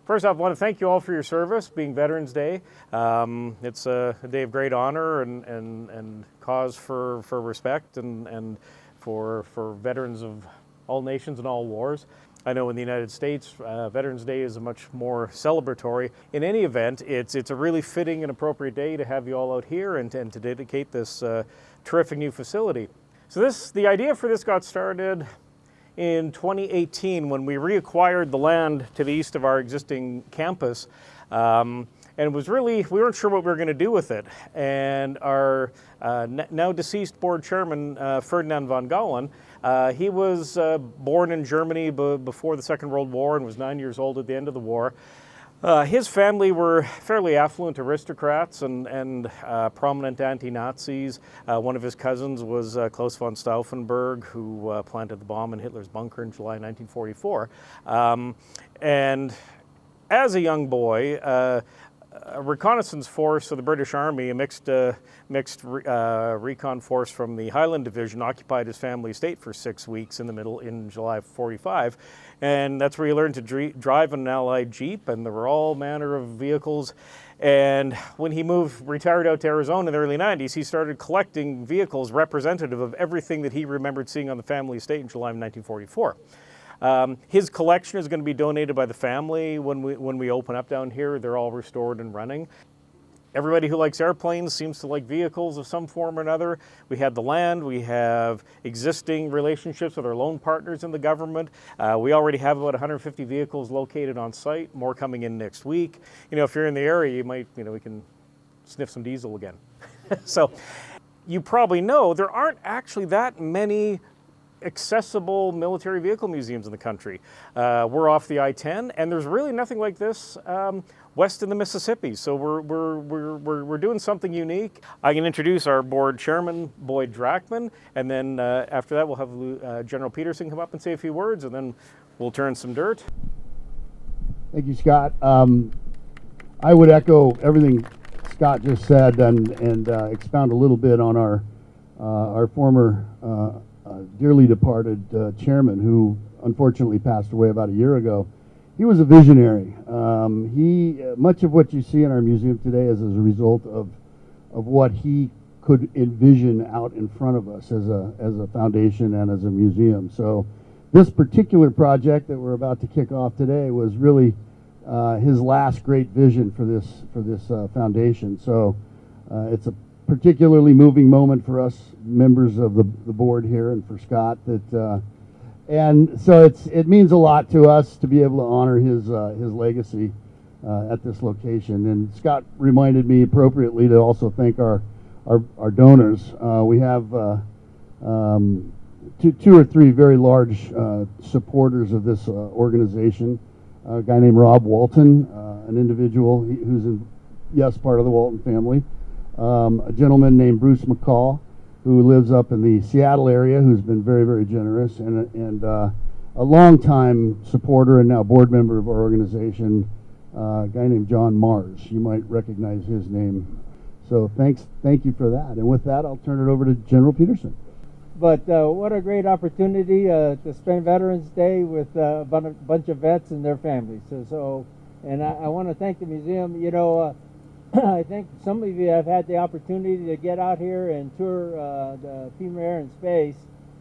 First off, I want to thank you all for your service, being Veterans Day. It's a day of great honor and cause for respect and for veterans of all nations and all wars. I know in the United States, Veterans Day is a much more celebratory. In any event, it's a really fitting and appropriate day to have you all out here and to dedicate this terrific new facility. So the idea for this got started in 2018 when we reacquired the land to the east of our existing campus. And it was really, we weren't sure what we were going to do with it. And our now deceased board chairman, Ferdinand von Galen, he was born in Germany before the Second World War and was 9 years old at the end of the war. His family were fairly affluent aristocrats and prominent anti-Nazis. One of his cousins was Klaus von Stauffenberg, who planted the bomb in Hitler's bunker in July 1944. And as a young boy, a reconnaissance force of the British Army, a mixed recon force from the Highland Division, occupied his family estate for 6 weeks in July of 45. And that's where he learned to drive an Allied Jeep, and there were all manner of vehicles. And when he retired out to Arizona in the early 90s, he started collecting vehicles representative of everything that he remembered seeing on the family estate in July of 1944. His collection is going to be donated by the family when we open up down here. They're all restored and running. Everybody who likes airplanes seems to like vehicles of some form or another. We had the land, we have existing relationships with our loan partners in the government. We already have about 150 vehicles located on site, more coming in next week. You know, if you're in the area, you might, we can sniff some diesel again. So you probably know there aren't actually that many accessible military vehicle museums in the country. We're off the I-10, and there's really nothing like this west in the Mississippi. So we're doing something unique. I can introduce our board chairman, Boyd Drachman, and then after that we'll have General Peterson come up and say a few words, and then we'll turn some dirt. Thank you, Scott. I would echo everything Scott just said and expound a little bit on our former dearly departed chairman, who unfortunately passed away about a year ago. He was a visionary. Much of what you see in our museum today is as a result of what he could envision out in front of us as a foundation and as a museum. So this particular project that we're about to kick off today was really his last great vision for this foundation. So it's a particularly moving moment for us members of the board here, and for Scott, and so it means a lot to us to be able to honor his legacy at this location. And Scott reminded me appropriately to also thank our donors. We have two or three very large supporters of this organization. A guy named Rob Walton, an individual who's part of the Walton family. A gentleman named Bruce McCall, who lives up in the Seattle area, who's been very, very generous, and a longtime supporter and now board member of our organization, a guy named John Mars. You might recognize his name. So thank you for that. And with that, I'll turn it over to General Peterson. But what a great opportunity to spend Veterans Day with a bunch of vets and their families. And I want to thank the museum. You know, I think some of you have had the opportunity to get out here and tour the Pima Air and Space.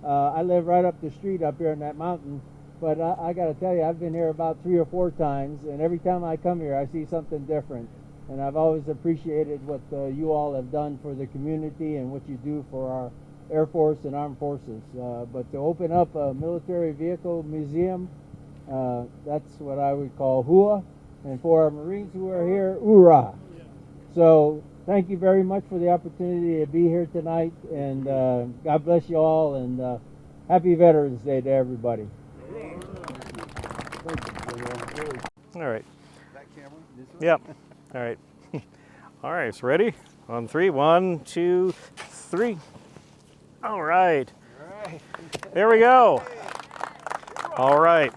I live right up the street up here in that mountain, but I got to tell you, I've been here about 3 or 4 times, and every time I come here, I see something different. And I've always appreciated what you all have done for the community and what you do for our Air Force and Armed Forces. But to open up a military vehicle museum, that's what I would call hua, and for our Marines who are here, hoorah. So thank you very much for the opportunity to be here tonight, and God bless you all, and happy Veterans Day to everybody. All right. Yep. All right. All right, so ready? On 3, 1, 2, 3. All right. There we go. All right.